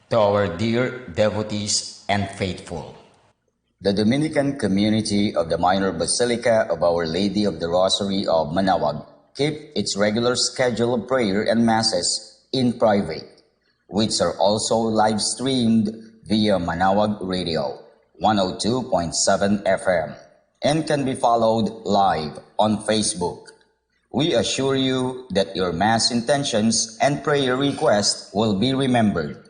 To our dear devotees and faithful, The Dominican community of the Minor Basilica of Our Lady of the Rosary of Manaoag keep its regular schedule of prayer and masses in private, which are also live streamed via Manaoag Radio 102.7 FM and can be followed live on Facebook. We assure you that your mass intentions and prayer requests will be remembered.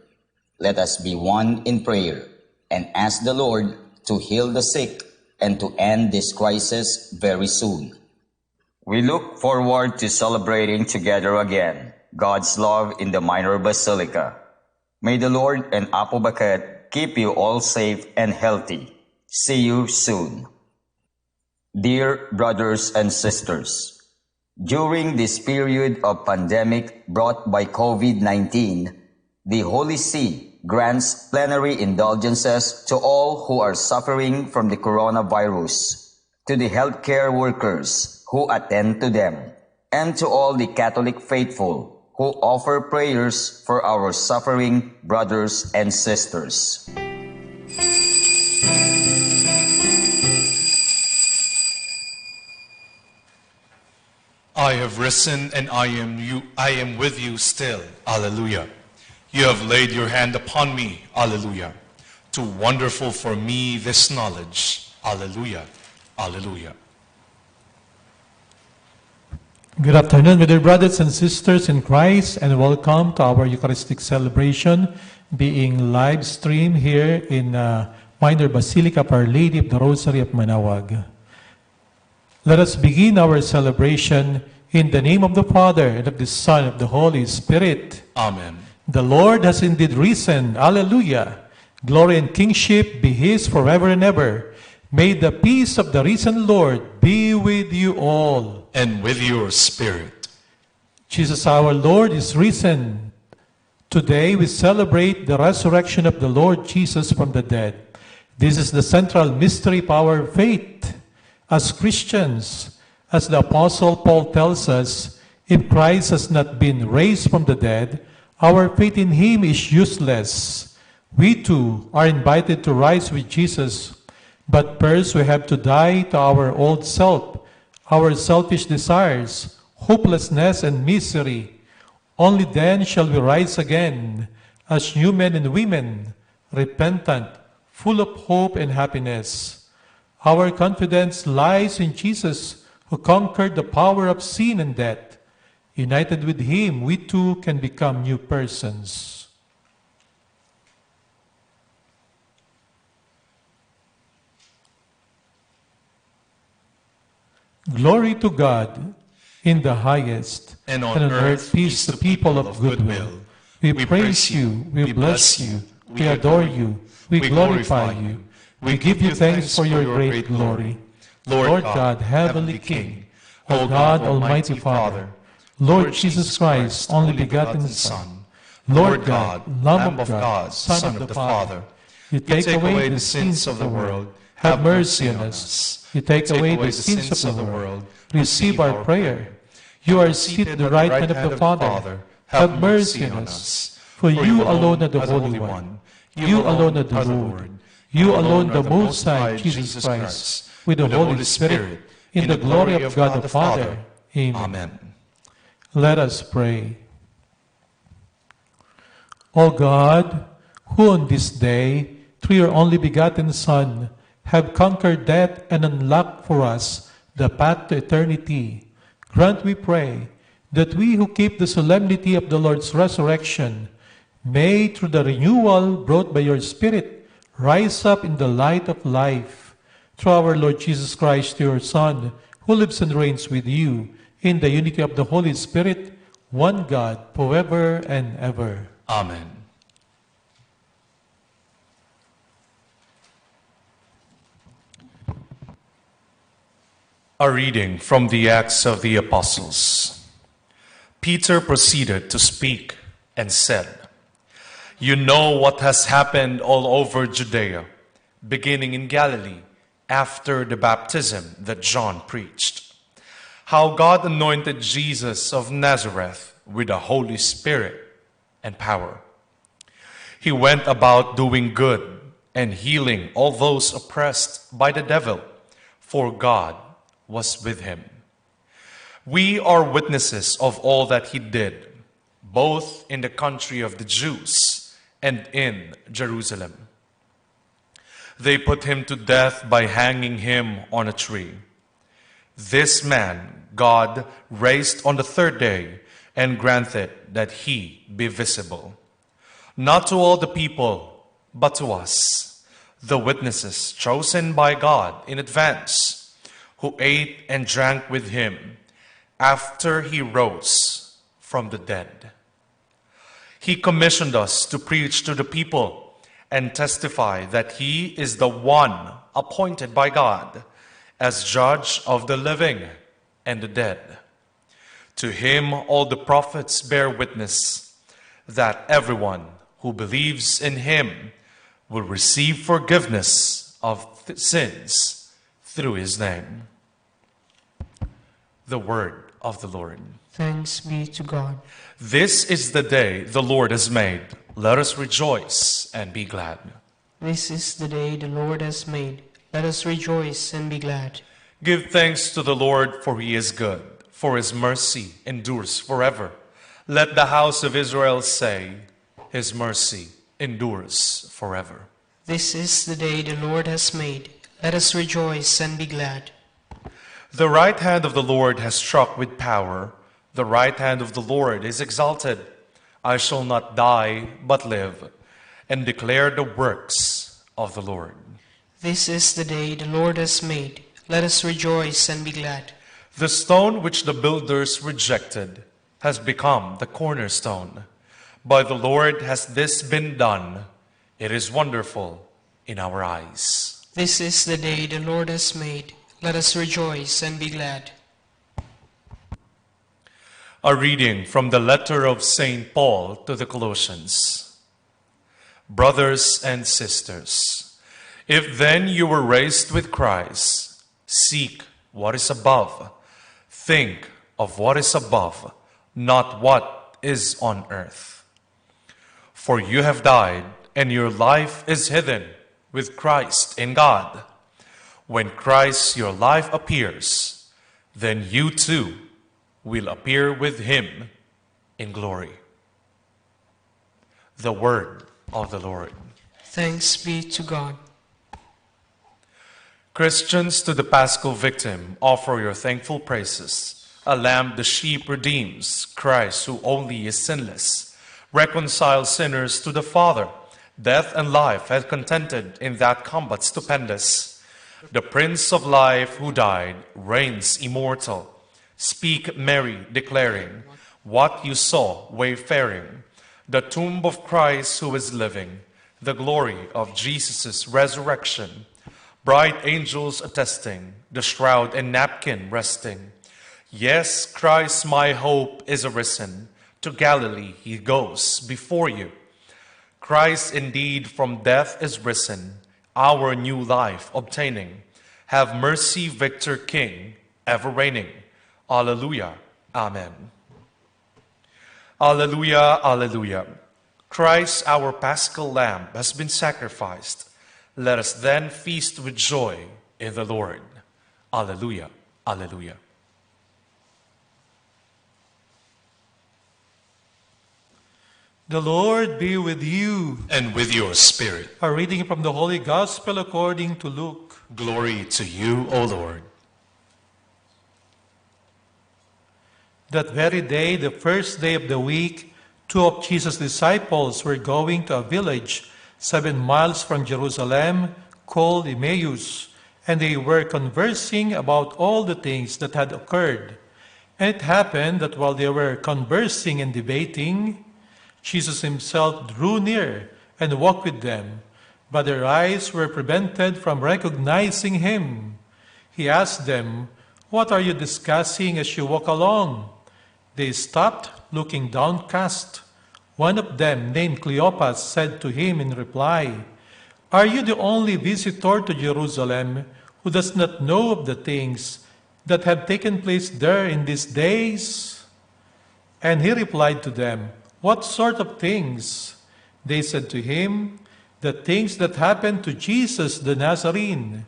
Let us be one in prayer and ask the Lord to heal the sick and to end this crisis very soon. We look forward to celebrating together again God's love in the Minor Basilica. May the Lord and Apo Baket keep you all safe and healthy. See you soon. Dear brothers and sisters, during this period of pandemic brought by COVID-19, the Holy See grants plenary indulgences to all who are suffering from the coronavirus, to the healthcare workers who attend to them, and to all the Catholic faithful who offer prayers for our suffering brothers and sisters. I have risen and I am with you still. Alleluia. You have laid your hand upon me. Alleluia. Too wonderful for me this knowledge. Alleluia. Alleluia. Good afternoon, my dear brothers and sisters in Christ, and welcome to our Eucharistic celebration being live streamed here in Minor Basilica of Our Lady of the Rosary of Manaoag. Let us begin our celebration in the name of the Father, and of the Son, and of the Holy Spirit. Amen. The Lord has indeed risen. Alleluia. Glory and kingship be His forever and ever. May the peace of the risen Lord be with you all. And with your spirit. Jesus our Lord is risen. Today we celebrate the resurrection of the Lord Jesus from the dead. This is the central mystery of our faith. As Christians, as the Apostle Paul tells us, if Christ has not been raised from the dead, our faith in Him is useless. We too are invited to rise with Jesus, but first we have to die to our old self, our selfish desires, hopelessness, and misery. Only then shall we rise again as new men and women, repentant, full of hope and happiness. Our confidence lies in Jesus, who conquered the power of sin and death. United with Him, we too can become new persons. Glory to God in the highest, and on earth peace to people of good will. We praise you, we bless you, we adore you, we glorify you. We give you thanks for your great glory. Lord God, Heavenly King, O God, Almighty Father, Lord Jesus Christ, only begotten Son, Lord God, Lamb of God, Son of the Father, you take away the sins of the world, have mercy on us. You take away the sins of the world, receive our prayer. You are seated at the right hand of the Father, have mercy on us. For you alone are the Holy One, you alone are the Lord, you alone the Most High, Jesus Christ, with the Holy Spirit, in the glory of God the Father. Amen. Let us pray. O God, who on this day, through your only begotten Son, have conquered death and unlocked for us the path to eternity, grant, we pray, that we who keep the solemnity of the Lord's resurrection may, through the renewal brought by your Spirit, rise up in the light of life. Through our Lord Jesus Christ, your Son, who lives and reigns with you, in the unity of the Holy Spirit, one God, forever and ever. Amen. A reading from the Acts of the Apostles. Peter proceeded to speak and said, "You know what has happened all over Judea, beginning in Galilee, after the baptism that John preached. How God anointed Jesus of Nazareth with the Holy Spirit and power. He went about doing good and healing all those oppressed by the devil, for God was with him. We are witnesses of all that he did, both in the country of the Jews and in Jerusalem. They put him to death by hanging him on a tree. This man God raised on the third day and granted that he be visible, not to all the people, but to us, the witnesses chosen by God in advance, who ate and drank with him after he rose from the dead. He commissioned us to preach to the people and testify that he is the one appointed by God as judge of the living and the dead. To him all the prophets bear witness that everyone who believes in him will receive forgiveness of sins through his name. The word of the Lord. Thanks be to God. This is the day the Lord has made. Let us rejoice and be glad. This is the day the Lord has made. Let us rejoice and be glad. Give thanks to the Lord, for he is good, for his mercy endures forever. Let the house of Israel say, his mercy endures forever. This is the day the Lord has made. Let us rejoice and be glad. The right hand of the Lord has struck with power. The right hand of the Lord is exalted. I shall not die, but live, and declare the works of the Lord. This is the day the Lord has made. Let us rejoice and be glad. The stone which the builders rejected has become the cornerstone. By the Lord has this been done. It is wonderful in our eyes. This is the day the Lord has made. Let us rejoice and be glad. A reading from the letter of St. Paul to the Colossians. Brothers and sisters, if then you were raised with Christ, seek what is above. Think of what is above, not what is on earth. For you have died, and your life is hidden with Christ in God. When Christ your life appears, then you too will appear with him in glory. The word of the Lord. Thanks be to God. Christians, to the Paschal victim, offer your thankful praises. A lamb the sheep redeems, Christ who only is sinless, reconciles sinners to the Father. Death and life have contended in that combat stupendous. The Prince of Life who died reigns immortal. Speak, Mary, declaring what you saw wayfaring, the tomb of Christ who is living, the glory of Jesus' resurrection, bright angels attesting, the shroud and napkin resting. Yes, Christ my hope is arisen, to Galilee he goes before you. Christ indeed from death is risen, our new life obtaining. Have mercy, Victor King, ever reigning. Alleluia. Amen. Alleluia, alleluia. Christ, our Paschal Lamb, has been sacrificed. Let us then feast with joy in the Lord. Alleluia, alleluia. The Lord be with you. And with your spirit. A reading from the Holy Gospel according to Luke. Glory to you, O Lord. That very day, the first day of the week, two of Jesus' disciples were going to a village 7 miles from Jerusalem called Emmaus, and they were conversing about all the things that had occurred. And it happened that while they were conversing and debating, Jesus himself drew near and walked with them, but their eyes were prevented from recognizing him. He asked them, "What are you discussing as you walk along?" They stopped, looking downcast. One of them, named Cleopas, said to him in reply, "Are you the only visitor to Jerusalem who does not know of the things that have taken place there in these days?" And he replied to them, "What sort of things?" They said to him, "The things that happened to Jesus the Nazarene,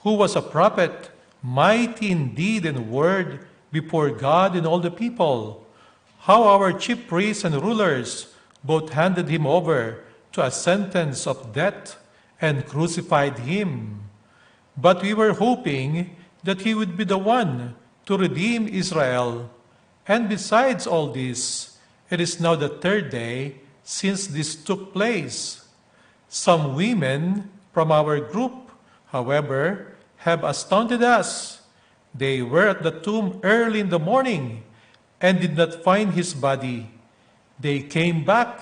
who was a prophet, mighty in deed and word before God and all the people, how our chief priests and rulers both handed him over to a sentence of death and crucified him. But we were hoping that he would be the one to redeem Israel. And besides all this, it is now the third day since this took place. Some women from our group, however, have astounded us. They were at the tomb early in the morning and did not find his body. They came back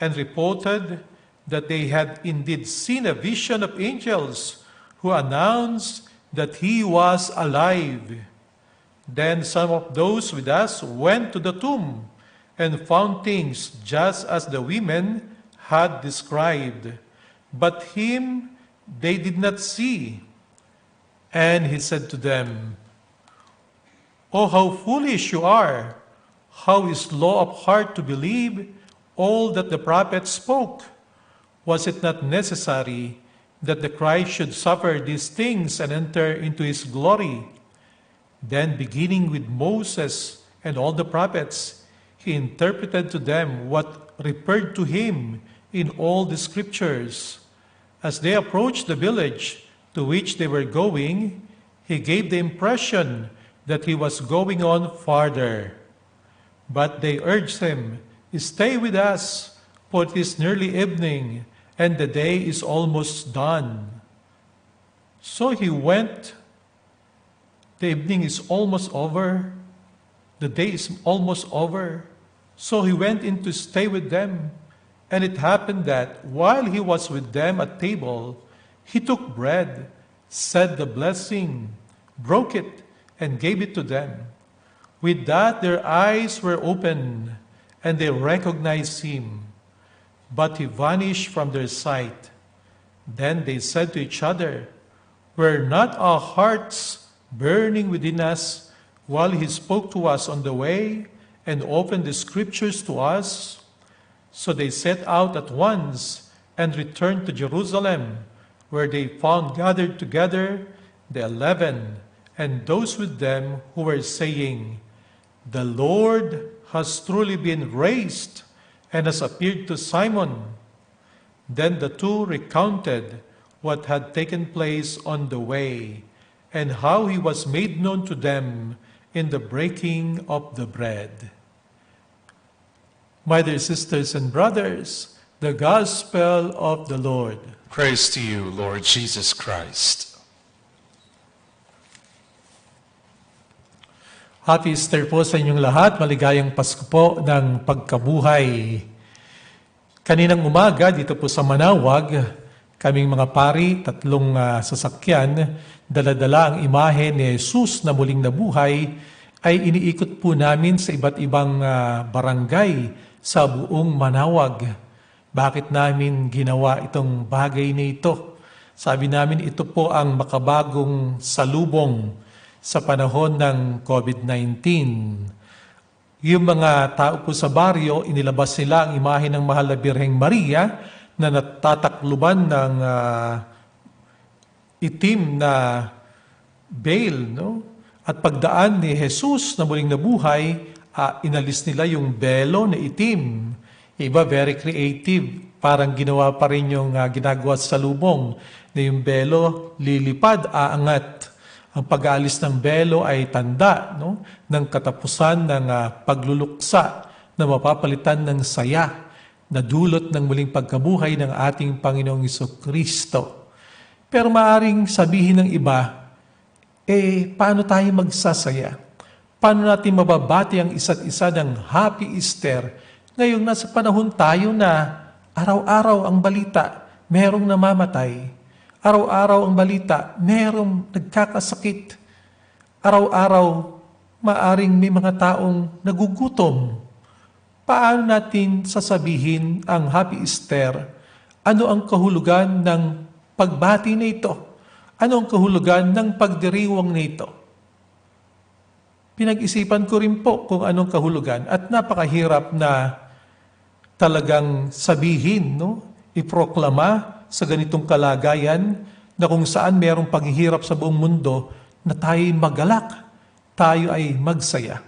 and reported that they had indeed seen a vision of angels who announced that he was alive. Then some of those with us went to the tomb and found things just as the women had described. But him they did not see." And he said to them, "Oh, how foolish you are! How slow of heart to believe all that the prophets spoke! Was it not necessary that the Christ should suffer these things and enter into his glory?" Then, beginning with Moses and all the prophets, he interpreted to them what referred to him in all the scriptures. As they approached the village to which they were going, he gave the impression that he was going on farther. But they urged him, "Stay with us, for it is nearly evening, and the day is almost done." So he went. The evening is almost over. The day is almost over. So he went in to stay with them. And it happened that while he was with them at table, he took bread, said the blessing, broke it, and gave it to them. With that, their eyes were opened, and they recognized him. But he vanished from their sight. Then they said to each other, "Were not our hearts burning within us while he spoke to us on the way and opened the scriptures to us?" So they set out at once and returned to Jerusalem, where they found gathered together the 11 and those with them who were saying, "The Lord has truly been raised and has appeared to Simon." Then the two recounted what had taken place on the way and how he was made known to them in the breaking of the bread. My dear sisters and brothers, the Gospel of the Lord. Praise to you, Lord Jesus Christ. Happy Easter po sa inyong lahat. Maligayang Pasko po ng pagkabuhay. Kaninang umaga dito po sa Manaoag, kaming mga pari, 3 sasakyan, dala-dala ang imahe ni Jesus na muling nabuhay, ay iniikot po namin sa iba't ibang barangay sa buong Manaoag. Bakit namin ginawa itong bagay na ito? Sabi namin ito po ang makabagong salubong sa panahon ng COVID-19. Yung mga tao po sa baryo, inilabas nila ang imahe ng Mahal na Birheng Maria na natatakluban ng itim na veil, no? At pagdaan ni Jesus na muling nabuhay, inalis nila yung belo na itim. Iba, very creative. Parang ginawa pa rin yung ginagawa sa lubong na yung belo lilipad, aangat. Ang pag-aalis ng belo ay tanda, no, ng katapusan ng pagluluksa na mapapalitan ng saya na dulot ng muling pagkabuhay ng ating Panginoong Jesucristo. Pero maaring sabihin ng iba, paano tayo magsasaya? Paano natin mababati ang isa't isa ng Happy Easter ngayong nasa panahon tayo na araw-araw ang balita, merong namamatay. Araw-araw ang balita, merong nagkakasakit. Araw-araw, maaring may mga taong nagugutom. Paano natin sasabihin ang Happy Easter? Ano ang kahulugan ng pagbati na ito? Ano ang kahulugan ng pagdiriwang na ito? Pinag-isipan ko rin po kung anong kahulugan at napakahirap na talagang sabihin, no? Iproklama sa ganitong kalagayan na kung saan mayroong paghihirap sa buong mundo na tayo'y magalak, tayo ay magsaya.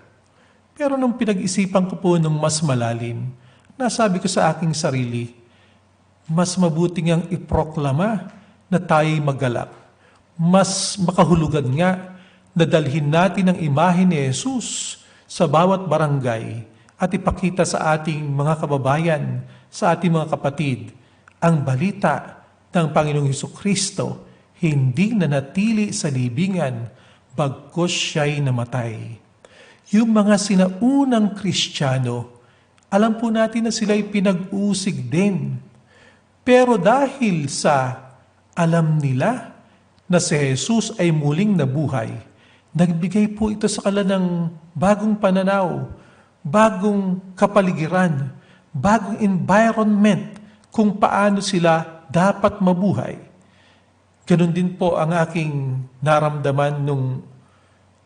Pero nung pinag-isipan ko po nung mas malalim, nasabi ko sa aking sarili, mas mabuti ngang iproklama na tayo'y magalak. Mas makahulugan nga na dalhin natin ang imahe ni Jesus sa bawat barangay at ipakita sa ating mga kababayan, sa ating mga kapatid, ang balita ng Panginoong Hesukristo hindi nanatili sa libingan bagkus siya'y namatay. Yung mga sinaunang Kristiyano, alam po natin na sila'y pinag-usig din. Pero dahil sa alam nila na si Jesus ay muling nabuhay, nagbigay po ito sa kanila ng bagong pananaw, bagong kapaligiran, bagong environment kung paano sila dapat mabuhay. Ganun din po ang aking naramdaman nung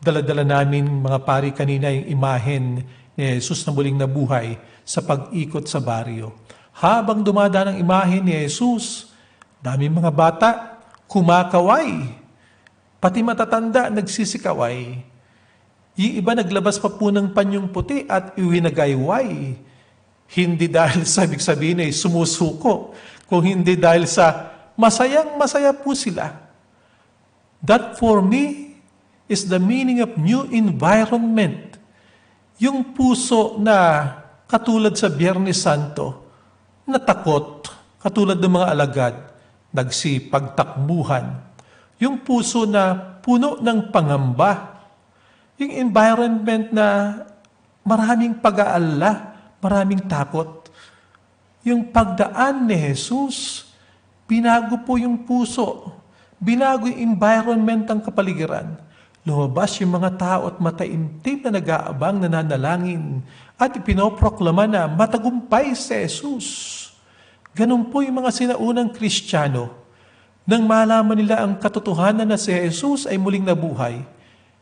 dala-dala namin mga pari kanina yung imahen ni Jesus na muling nabuhay sa pag-ikot sa baryo. Habang dumadaan ang imahen ni Jesus, daming mga bata kumakaway, pati matatanda nagsisikaway. Yung iba naglabas pa po ng panyong puti at iwinagayway. Hindi dahil sa ibig sabihin ay sumusuko, kung hindi dahil sa masayang-masaya po sila. That for me is the meaning of new environment. Yung puso na katulad sa Biyernes Santo, natakot, katulad ng mga alagad, nagsipagtakbuhan. Yung puso na puno ng pangamba. Yung environment na maraming pag-aalala, maraming takot. Yung pagdaan ni Jesus, binago po yung puso. Binago yung environment ng kapaligiran. Lumabas yung mga tao at mataimtim na nag-aabang, nananalangin at ipinoproklama na matagumpay si Jesus. Ganun po yung mga sinaunang Kristiyano. Nang malaman nila ang katotohanan na si Jesus ay muling nabuhay,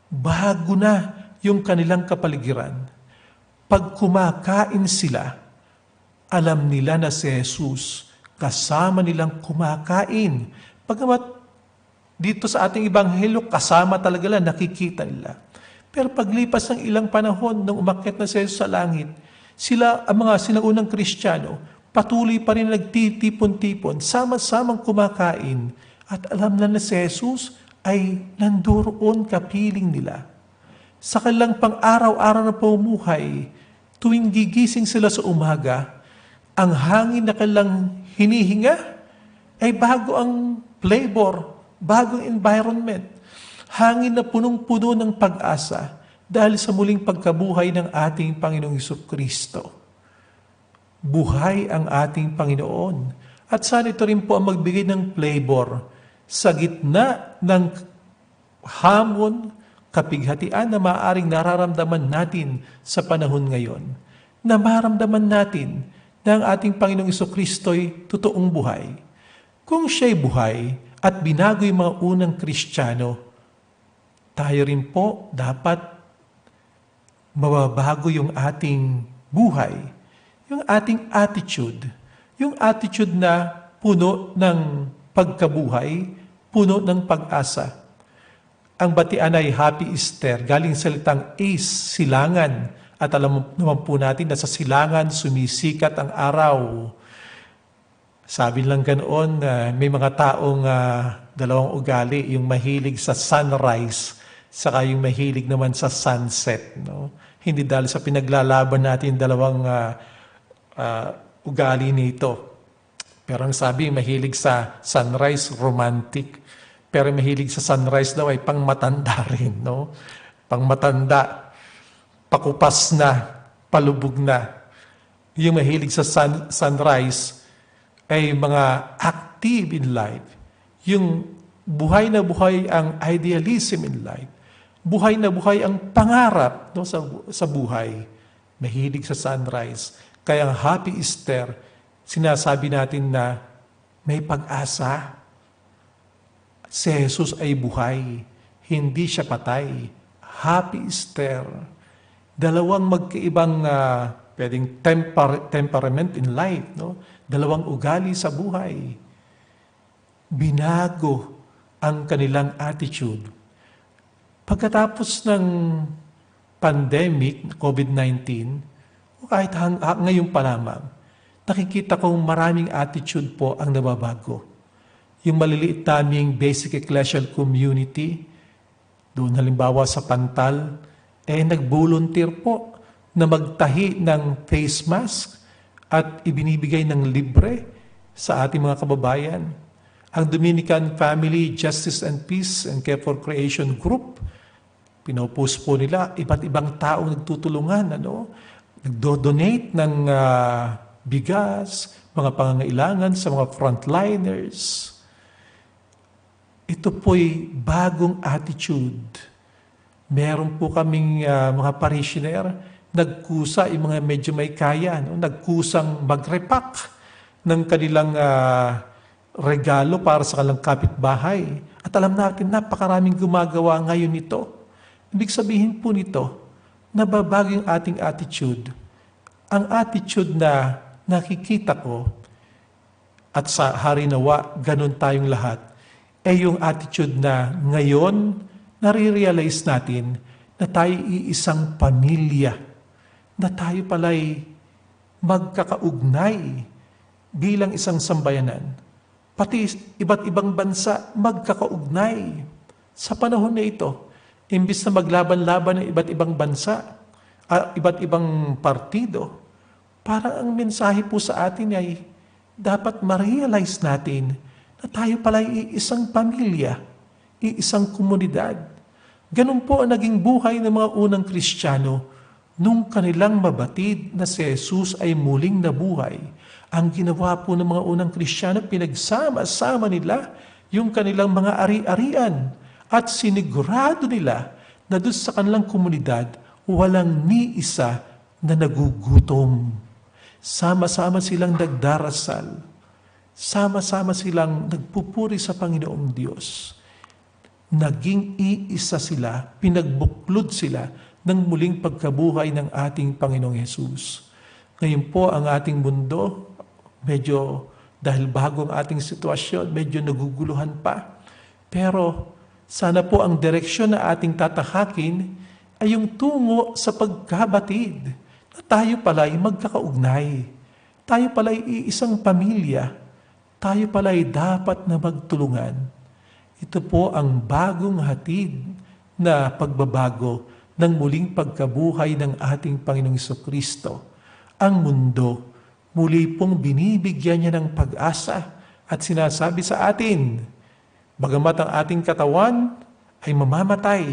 bago na yung kanilang kapaligiran. Pag kumakain sila, alam nila na si Jesus kasama nilang kumakain. Pagkamat dito sa ating Ebanghelyo, kasama talaga lang, nakikita nila. Pero paglipas ng ilang panahon, nung umakyat na si Jesus sa langit, sila, ang mga sinaunang Kristiyano, patuloy pa rin nagtitipon-tipon, sama-samang kumakain, at alam na si Jesus ay nandoon kapiling nila. Sa kanilang pang-araw-araw na pamumuhay, tuwing gigising sila sa umaga, ang hangin na kanilang hinihinga ay bago ang flavor, bagong environment. Hangin na punong-puno ng pag-asa dahil sa muling pagkabuhay ng ating Panginoong Hesukristo. Buhay ang ating Panginoon. At sana ito rin po ang magbigay ng flavor sa gitna ng hamon, kapighatian na maaaring nararamdaman natin sa panahon ngayon. Na maramdaman natin na ang ating Panginoong Hesukristo'y totoong buhay. Kung siya'y buhay at binago yung mga unang Kristiyano, tayo rin po dapat mababago yung ating buhay, yung ating attitude, yung attitude na puno ng pagkabuhay, puno ng pag-asa. Ang batian ay Happy Easter, galing salitang ace, silangan. At alam naman po natin na sa silangan sumisikat ang araw. Sabi lang ganoon, may mga taong dalawang ugali, yung mahilig sa sunrise, saka yung mahilig naman sa sunset. No? Hindi dahil sa pinaglalaban natin dalawang ugali nito. Pero ang sabi, mahilig sa sunrise, romantic. Pero mahilig sa sunrise daw ay pangmatanda rin. No? Pangmatanda, pakupas na, palubog na. Yung mahilig sa sunrise ay mga active in life. Yung buhay na buhay ang idealism in life. Buhay na buhay ang pangarap, no, sa buhay. Mahilig sa sunrise. Kaya ang Happy Easter, sinasabi natin na may pag-asa. Si Jesus ay buhay. Hindi siya patay. Happy Easter. Dalawang magkaibang pwedeng temperament in life, no? Dalawang ugali sa buhay. Binago ang kanilang attitude. Pagkatapos ng pandemic, COVID-19, o kahit ngayon pa lamang, nakikita kong maraming attitude po ang nababago. Yung maliliit naming basic ecclesial community, doon halimbawa sa Pantal, nag-volunteer po na magtahi ng face mask at ibinibigay ng libre sa ating mga kababayan. Ang Dominican Family Justice and Peace and Care for Creation Group, pinopost po nila, iba't ibang tao nagtutulungan, nagdo-donate ng bigas, mga pangangailangan sa mga frontliners. Ito po'y bagong attitude. Meron po kaming mga parishioner, nagkusa, yung mga medyo may kaya, nagkusang magrepack ng kanilang regalo para sa kanilang kapitbahay. At alam natin, napakaraming gumagawa ngayon nito. Ibig sabihin po nito, nababago yung ating attitude. Ang attitude na nakikita ko, at sa hari nawa, ganun tayong lahat, yung attitude na ngayon, nare-realize natin na tayo iisang pamilya, na tayo pala'y magkakaugnay bilang isang sambayanan. Pati iba't ibang bansa magkakaugnay. Sa panahon na ito, imbis na maglaban-laban ng iba't ibang bansa, iba't ibang partido, parang ang mensahe po sa atin ay dapat ma-realize natin na tayo pala iisang pamilya, iisang komunidad. Ganun po ang naging buhay ng mga unang Kristiyano nung kanilang mabatid na si Jesus ay muling nabuhay. Ang ginawa po ng mga unang Kristiyano, pinagsama-sama nila yung kanilang mga ari-arian at sinigurado nila na doon sa kanilang komunidad, walang ni isa na nagugutom. Sama-sama silang nagdarasal. Sama-sama silang nagpupuri sa Panginoong Diyos. Naging iisa sila, pinagbuklod sila ng muling pagkabuhay ng ating Panginoong Hesus. Ngayon po ang ating mundo, medyo dahil bago ang ating sitwasyon, medyo naguguluhan pa. Pero sana po ang direksyon na ating tatahakin ay yung tungo sa pagkabatid na tayo pala'y magkakaugnay. Tayo pala'y iisang pamilya. Tayo pala'y dapat na magtulungan. Ito po ang bagong hatid na pagbabago ng muling pagkabuhay ng ating Panginoong Jesucristo. Ang mundo, muli pong binibigyan niya ng pag-asa at sinasabi sa atin, bagamat ang ating katawan ay mamamatay,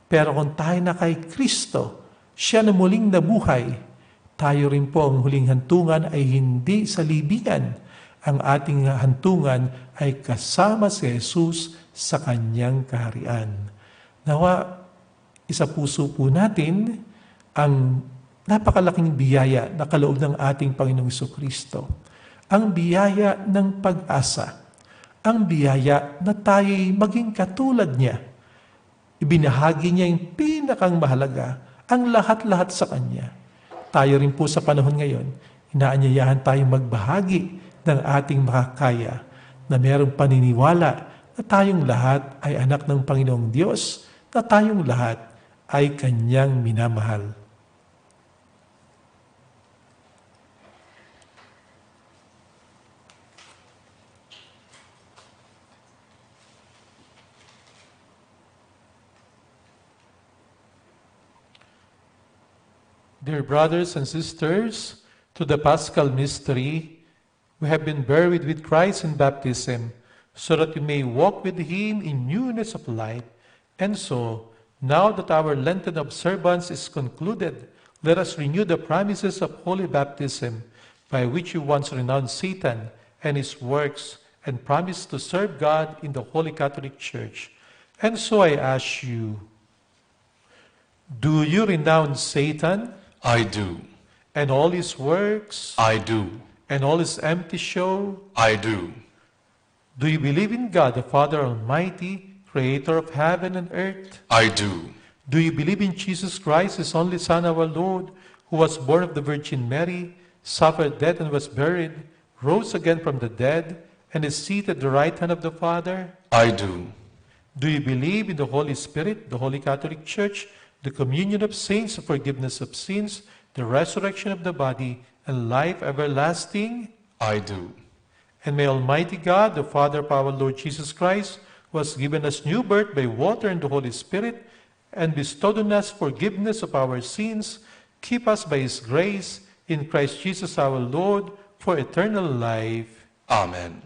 pero kung tayo na kay Kristo, siya na muling nabuhay, tayo rin po ang huling hantungan ay hindi sa libingan. Ang ating hantungan ay kasama si Jesus sa kanyang kaharian. Nawa, isa puso po natin ang napakalaking biyaya na kaloob ng ating Panginoong Jesucristo. Ang biyaya ng pag-asa. Ang biyaya na tayo'y maging katulad niya. Ibinahagi niya yung pinakang mahalaga, ang lahat-lahat sa Kanya. Tayo rin po sa panahon ngayon, inaanyayahan tayong magbahagi ng ating makakaya na mayroong paniniwala na tayong lahat ay anak ng Panginoong Diyos, na tayong lahat ay Kanyang minamahal. Dear brothers and sisters, to the Paschal Mystery, we have been buried with Christ in baptism, so that we may walk with Him in newness of life. And so, now that our Lenten observance is concluded, let us renew the promises of holy baptism, by which you once renounced Satan and his works, and promised to serve God in the Holy Catholic Church. And so I ask you, do you renounce Satan? I do. And all his works? I do. And all his empty show? I do. Do you believe in God, the Father Almighty, Creator of heaven and earth? I do. Do you believe in Jesus Christ, His only Son, our Lord, who was born of the Virgin Mary, suffered death and was buried, rose again from the dead, and is seated at the right hand of the Father? I do. Do you believe in the Holy Spirit, the Holy Catholic Church, the communion of saints, the forgiveness of sins, the resurrection of the body, and life everlasting? I do. And may Almighty God, the Father of our Lord Jesus Christ, who has given us new birth by water and the Holy Spirit, and bestowed on us forgiveness of our sins, keep us by His grace in Christ Jesus our Lord for eternal life. Amen.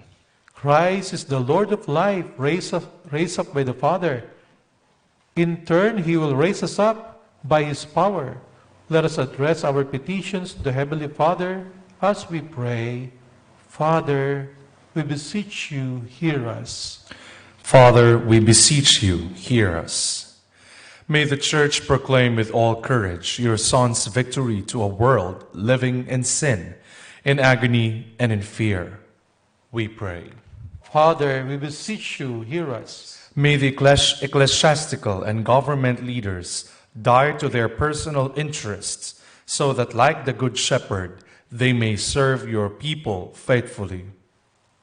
Christ is the Lord of life, raised up by the Father. In turn, He will raise us up by His power. Let us address our petitions to the Heavenly Father as we pray. Father, we beseech you, hear us. Father, we beseech you, hear us. May the Church proclaim with all courage your Son's victory to a world living in sin, in agony, and in fear. We pray. Father, we beseech you, hear us. May the ecclesiastical and government leaders die to their personal interests, so that, like the Good Shepherd, they may serve your people faithfully.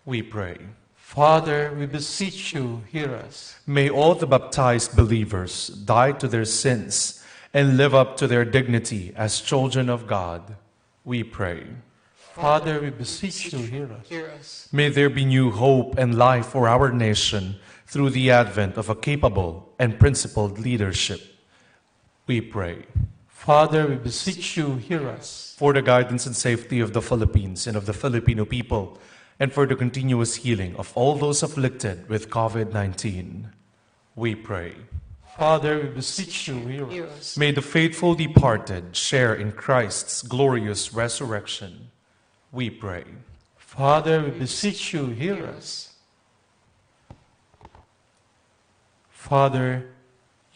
We pray. Father, we beseech you, hear us. May all the baptized believers die to their sins and live up to their dignity as children of God. We pray. Father, we beseech you, hear us. Hear us. May there be new hope and life for our nation through the advent of a capable and principled leadership. We pray. Father, we beseech you, hear us. For the guidance and safety of the Philippines and of the Filipino people, and for the continuous healing of all those afflicted with COVID-19, we pray. Father, we beseech you, hear Hear us. us. May the faithful departed share in Christ's glorious resurrection. We pray. Father, we beseech you, hear us. Father,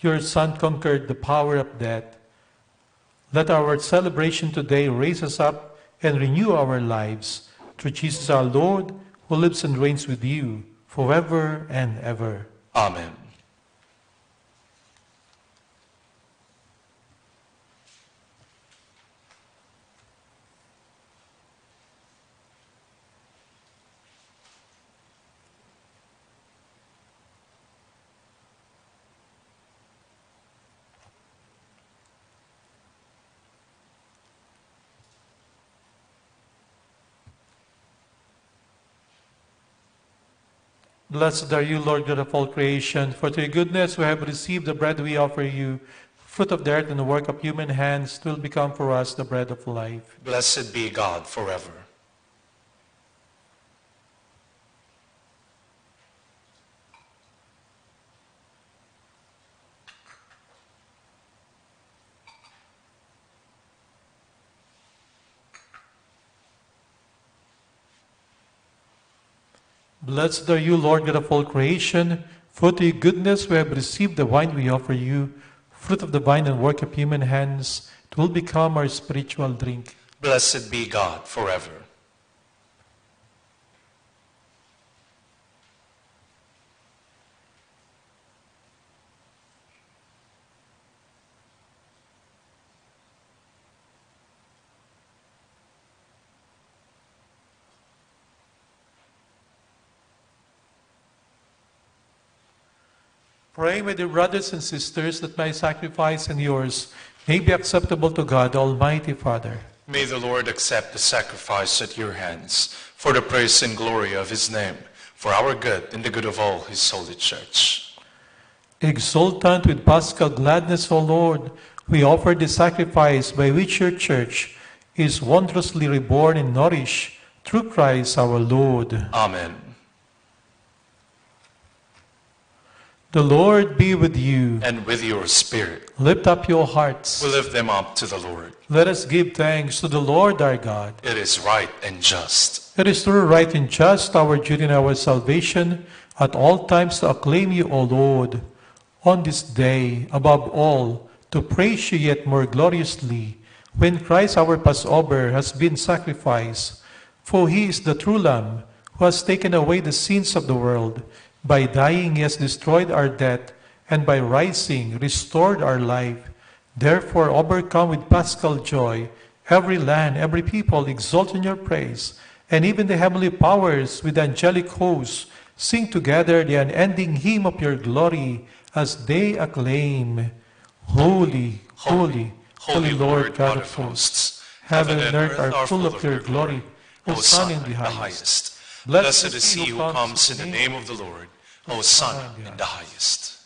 your Son conquered the power of death. Let our celebration today raise us up and renew our lives through Jesus our Lord, who lives and reigns with you forever and ever. Amen. Blessed are you, Lord God of all creation, for through your goodness we have received the bread we offer you. Fruit of the earth and the work of human hands will become for us the bread of life. Blessed be God forever. Blessed are you, Lord God of all creation, for through your goodness we have received the wine we offer you. Fruit of the vine and work of human hands, it will become our spiritual drink. Blessed be God forever. Pray, my dear brothers and sisters, that my sacrifice and yours may be acceptable to God, Almighty Father. May the Lord accept the sacrifice at your hands for the praise and glory of his name, for our good and the good of all his holy church. Exultant with paschal gladness, O Lord, we offer the sacrifice by which your church is wondrously reborn and nourished through Christ our Lord. Amen. The Lord be with you. And with your spirit, Lift up your hearts. we lift them up to the Lord. Let us give thanks to the Lord our God. It is right and just. It is true, right, and just, our duty and our salvation, at all times to acclaim you, O Lord. On this day, above all, to praise you yet more gloriously, when Christ our Passover has been sacrificed. For he is the true Lamb, who has taken away the sins of the world. By dying, he has destroyed our death, and by rising, restored our life. Therefore, overcome with paschal joy, every land, every people exult in your praise, and even the heavenly powers with angelic hosts sing together the unending hymn of your glory as they acclaim, Holy, holy, holy Lord God of hosts. Heaven and earth are full of your glory. Hosanna in the highest. Blessed is he who comes in the name of the Lord. Hosanna in the highest.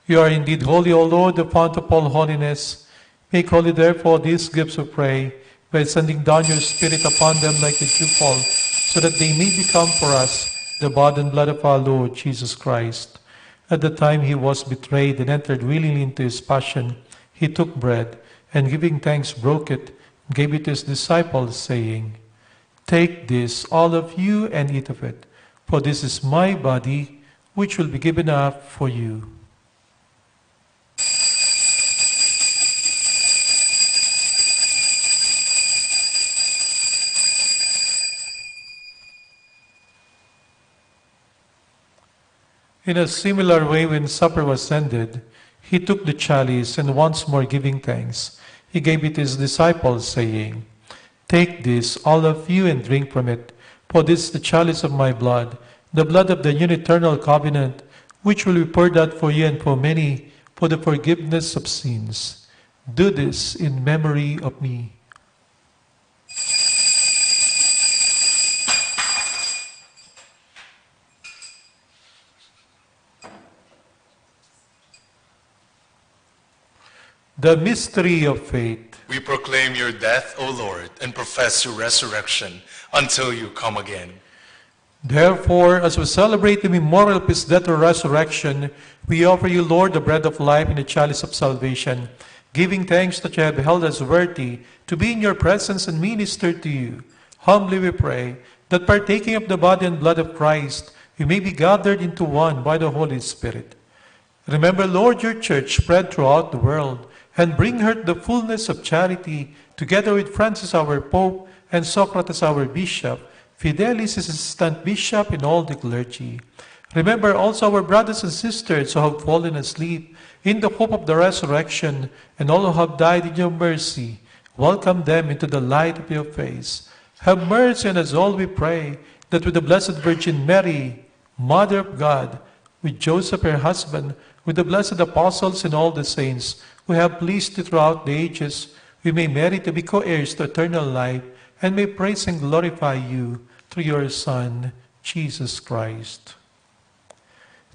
You are indeed holy, O Lord, the fount of all holiness. Make holy, therefore, these gifts, we pray, by sending down your Spirit upon them like the dewfall, so that they may become for us the body and blood of our Lord Jesus Christ. At the time he was betrayed and entered willingly into his passion, he took bread, and giving thanks broke it, and gave it to his disciples, saying, Take this, all of you, and eat of it, for this is my body, which will be given up for you. In a similar way, when supper was ended, he took the chalice, and once more giving thanks, he gave it to his disciples, saying, Take this, all of you, and drink from it, for this is the chalice of my blood, the blood of the new eternal covenant, which will be poured out for you and for many for the forgiveness of sins. Do this in memory of me. The mystery of faith. We proclaim your death, O Lord, and profess your resurrection until you come again. Therefore, as we celebrate the memorial of his death or resurrection, we offer you, Lord, the bread of life and the chalice of salvation, giving thanks that you have held us worthy to be in your presence and minister to you. Humbly we pray that partaking of the body and blood of Christ, we may be gathered into one by the Holy Spirit. Remember, Lord, your church spread throughout the world, and bring her to the fullness of charity, together with Francis our Pope and Socrates our Bishop, Fidelis his assistant bishop, and all the clergy. Remember also our brothers and sisters who have fallen asleep in the hope of the resurrection, and all who have died in your mercy. Welcome them into the light of your face. Have mercy on us all, we pray, that with the Blessed Virgin Mary, Mother of God, with Joseph her husband, with the blessed apostles and all the saints, who have pleased you throughout the ages, we may merit to be co-heirs to eternal life, and may praise and glorify you through your Son, Jesus Christ.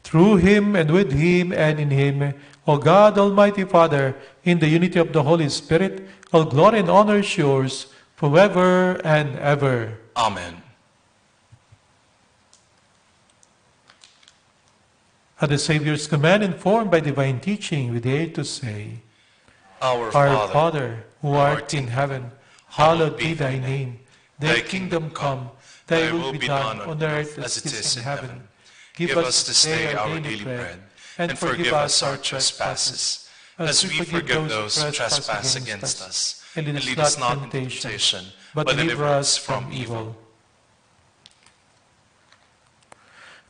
Through him, and with him, and in him, O God, Almighty Father, in the unity of the Holy Spirit, all glory and honor is yours, forever and ever. Amen. At the Savior's command, informed by divine teaching, we dare to say, Our Father, who art in heaven, hallowed be thy name. Thy kingdom come, thy will be done on earth as it is in heaven. Give us this day our daily bread, and forgive us our trespasses, as we forgive those who trespass against us. And lead us not into temptation, but deliver us from evil.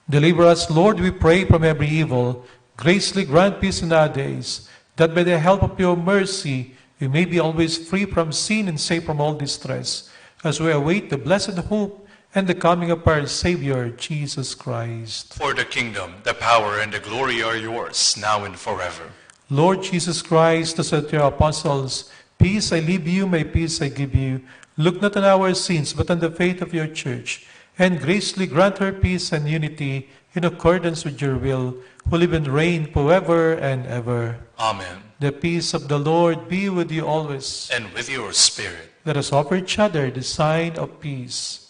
Deliver us, Lord, we pray, from every evil. Graciously grant peace in our days, that by the help of your mercy we may be always free from sin and safe from all distress, as we await the blessed hope and the coming of our Savior, Jesus Christ. For the kingdom, the power, and the glory are yours, now and forever. Lord Jesus Christ, who said to your apostles, Peace I leave you, my peace I give you. Look not on our sins, but on the faith of your church, and graciously grant her peace and unity in accordance with your will, who live and reign forever and ever. Amen. The peace of the Lord be with you always. And with your spirit. Let us offer each other the sign of peace.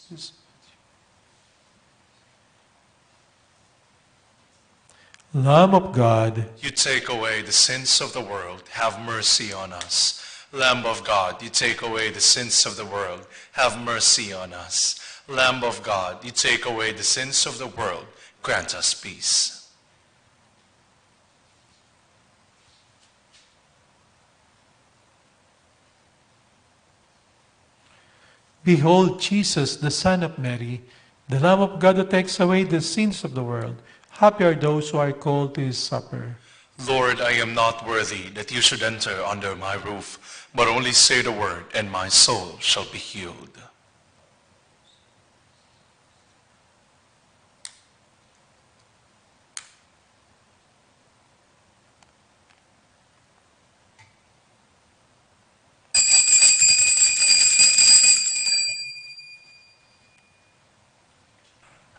Lamb of God, you take away the sins of the world, have mercy on us. Lamb of God, you take away the sins of the world, have mercy on us. Lamb of God, you take away the sins of the world, grant us peace. Behold Jesus, the Son of Mary, the Lamb of God who takes away the sins of the world. Happy are those who are called to his supper. Lord, I am not worthy that you should enter under my roof, but only say the word, and my soul shall be healed.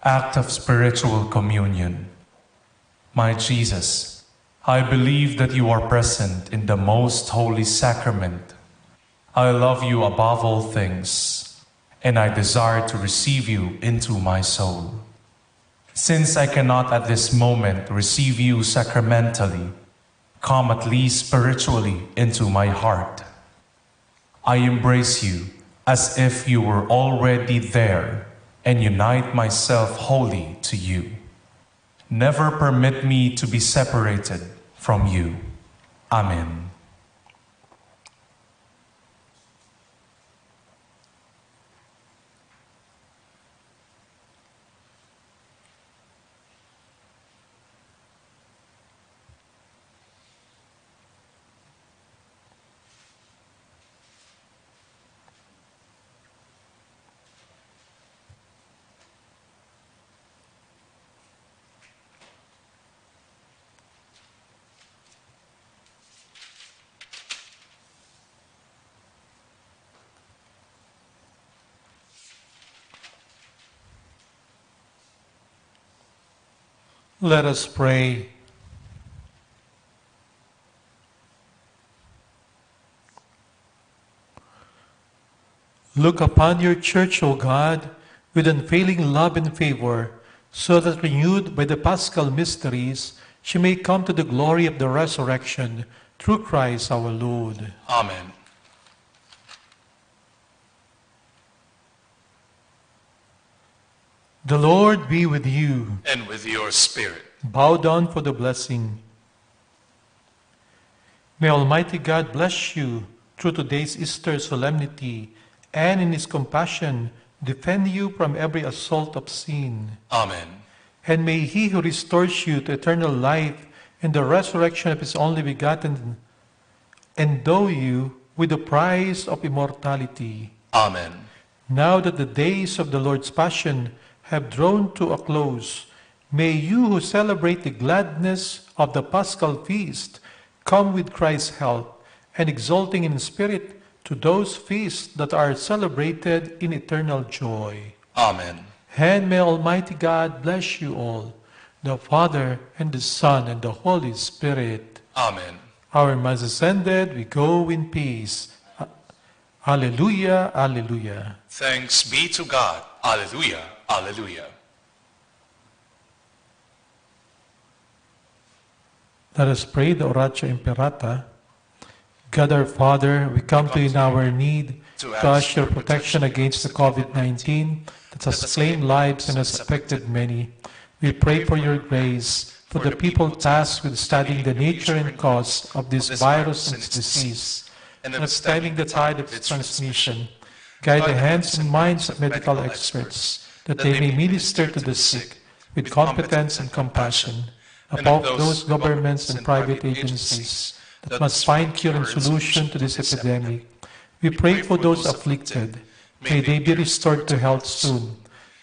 Act of spiritual communion. My Jesus, I believe that you are present in the most holy sacrament. I love you above all things, and I desire to receive you into my soul. Since I cannot at this moment receive you sacramentally, come at least spiritually into my heart. I embrace you as if you were already there and unite myself wholly to you. Never permit me to be separated from you. Amen. Let us pray. Look upon your church, O God, with unfailing love and favor, so that renewed by the Paschal mysteries, she may come to the glory of the resurrection, through Christ our Lord. Amen. The Lord be with you. And with your spirit. Bow down for the blessing. May Almighty God bless you through today's Easter solemnity, and in His compassion defend you from every assault of sin. Amen. And may He who restores you to eternal life and the resurrection of His only begotten endow you with the prize of immortality. Amen. Now that the days of the Lord's Passion have drawn to a close, may you who celebrate the gladness of the Paschal feast come with Christ's help, and exulting in spirit to those feasts that are celebrated in eternal joy. Amen. And may Almighty God bless you all, the Father, and the Son, and the Holy Spirit. Amen. Our Mass is ended, we go in peace. Alleluia, alleluia. Thanks be to God. Alleluia, alleluia. Let us pray the Oratio Imperata. God our Father, we come to you in our need to ask your protection against the COVID-19 that has claimed lives and has affected many. We pray for your grace for the people tasked with studying the nature and cause of this virus and its disease, and of stemming the tide of its transmission. Guide the hands and minds of medical experts, that they may minister to the sick with competence and compassion. Above those governments and private agencies that must find cure and solution to this epidemic, we pray for those afflicted. May they be restored to health soon.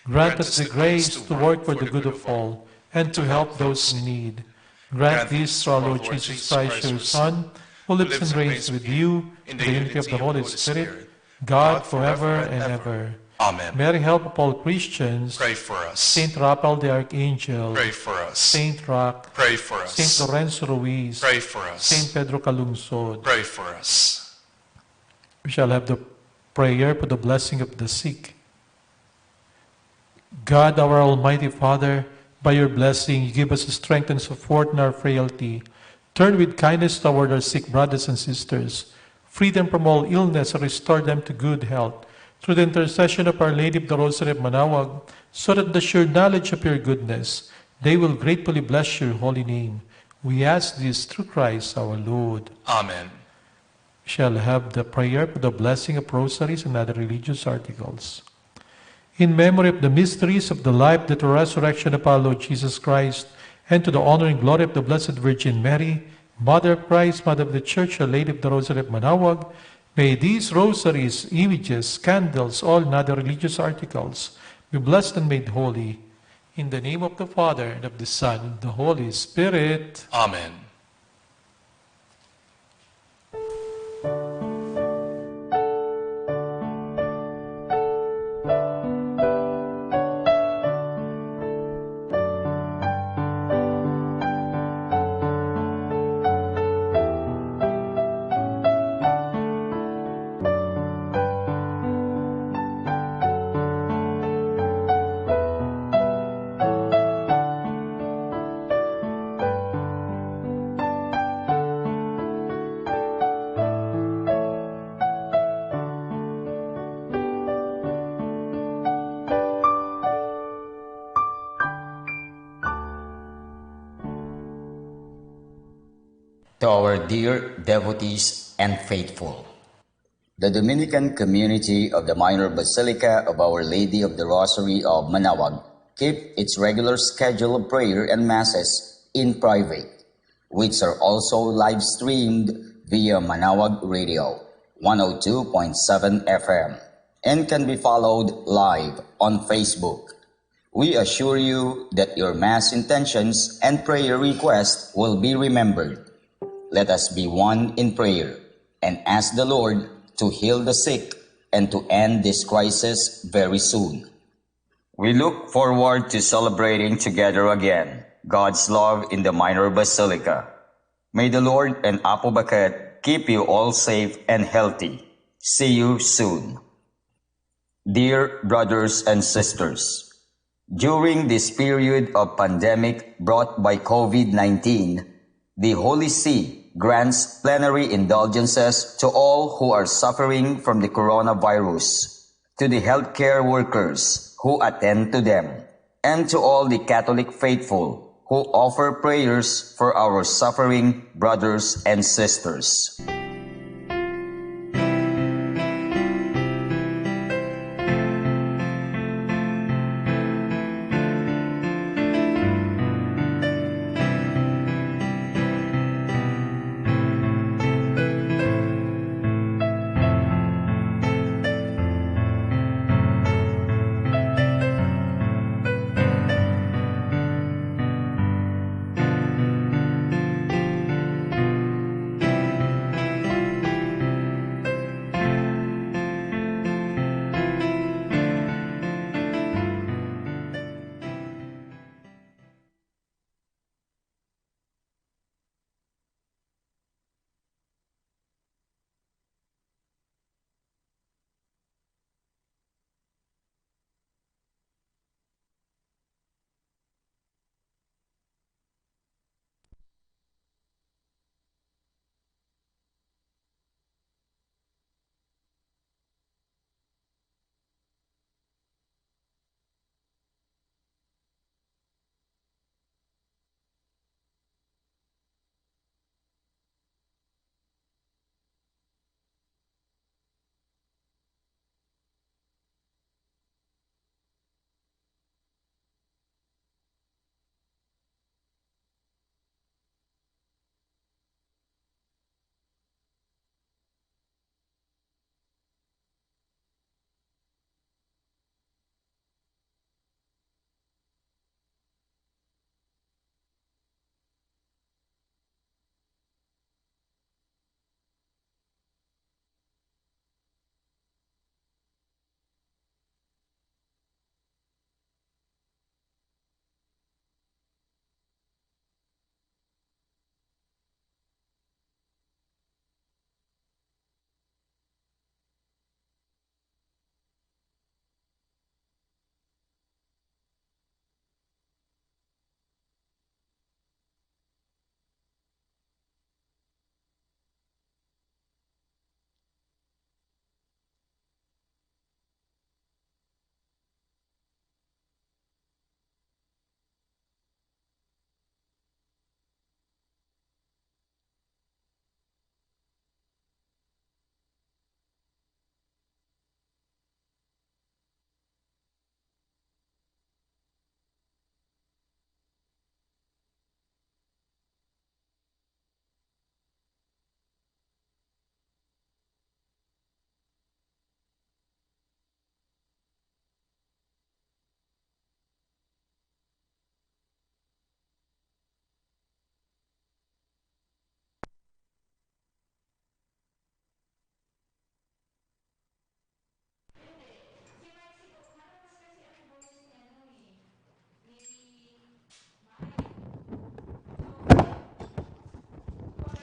Grant us the grace to work for the good of all, and to help those in need. Grant this through our Lord Jesus Christ, your Son, who lives and reigns with you in the unity of the Holy Spirit, God forever and ever. Amen. Mary, help of all Christians. Pray for us. Saint Raphael the Archangel. Pray for us. Saint Roch. Pray for us. Saint Lorenzo Ruiz. Pray for us. Saint Pedro Calungsod. Pray for us. We shall have the prayer for the blessing of the sick. God, our Almighty Father, by your blessing, you give us strength and support in our frailty. Turn with kindness toward our sick brothers and sisters. Free them from all illness and restore them to good health. Through the intercession of Our Lady of the Rosary of Manaoag, so that the sure knowledge of your goodness, they will gratefully bless your holy name. We ask this through Christ our Lord. Amen. We shall have the prayer for the blessing of rosaries and other religious articles. In memory of the mysteries of the life, death, and resurrection of our Lord Jesus Christ, and to the honor and glory of the Blessed Virgin Mary, Mother of Christ, Mother of the Church, Our Lady of the Rosary of Manaoag, may these rosaries, images, candles, all and other religious articles be blessed and made holy. In the name of the Father, and of the Son, and the Holy Spirit. Amen. To our dear devotees and faithful, The Dominican community of the Minor Basilica of Our Lady of the Rosary of Manaoag keep its regular schedule of prayer and masses in private, which are also live streamed via Manaoag Radio 102.7 FM and can be followed live on Facebook. We assure you that your mass intentions and prayer requests will be remembered. Let us be one in prayer and ask the Lord to heal the sick and to end this crisis very soon. We look forward to celebrating together again God's love in the Minor Basilica. May the Lord and Apo Baket keep you all safe and healthy. See you soon. Dear brothers and sisters, during this period of pandemic brought by COVID-19, the Holy See grants plenary indulgences to all who are suffering from the coronavirus, to the healthcare workers who attend to them, and to all the Catholic faithful who offer prayers for our suffering brothers and sisters.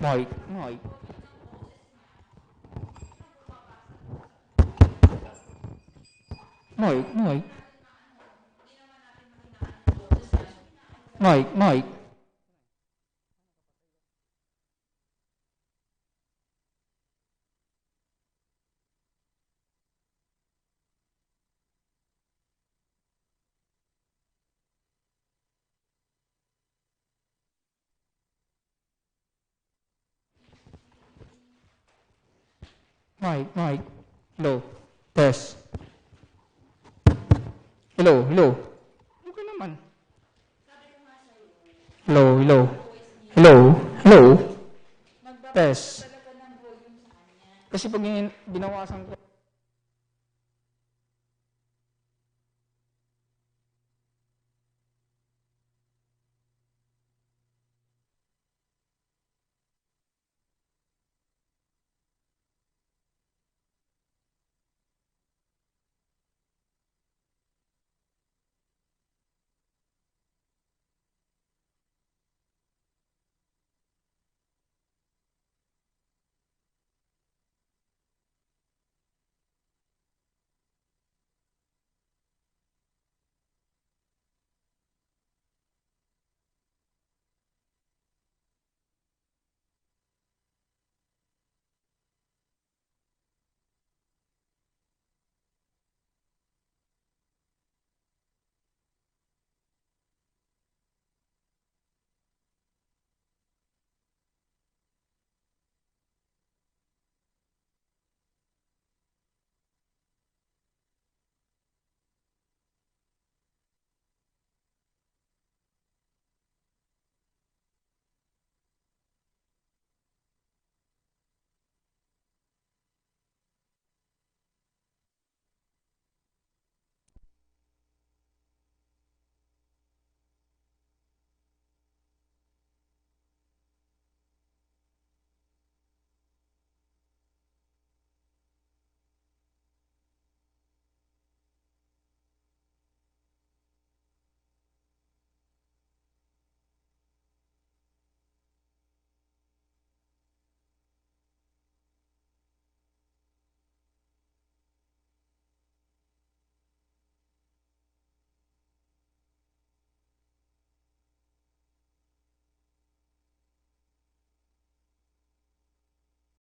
Mike, Mike. Mike, Mike. Mike, Mike. Mike, Mike. Hello. Test. Hello, hello. Okay naman. Hello, hello. Hello, hello. Test. Kasi pag binawasan ko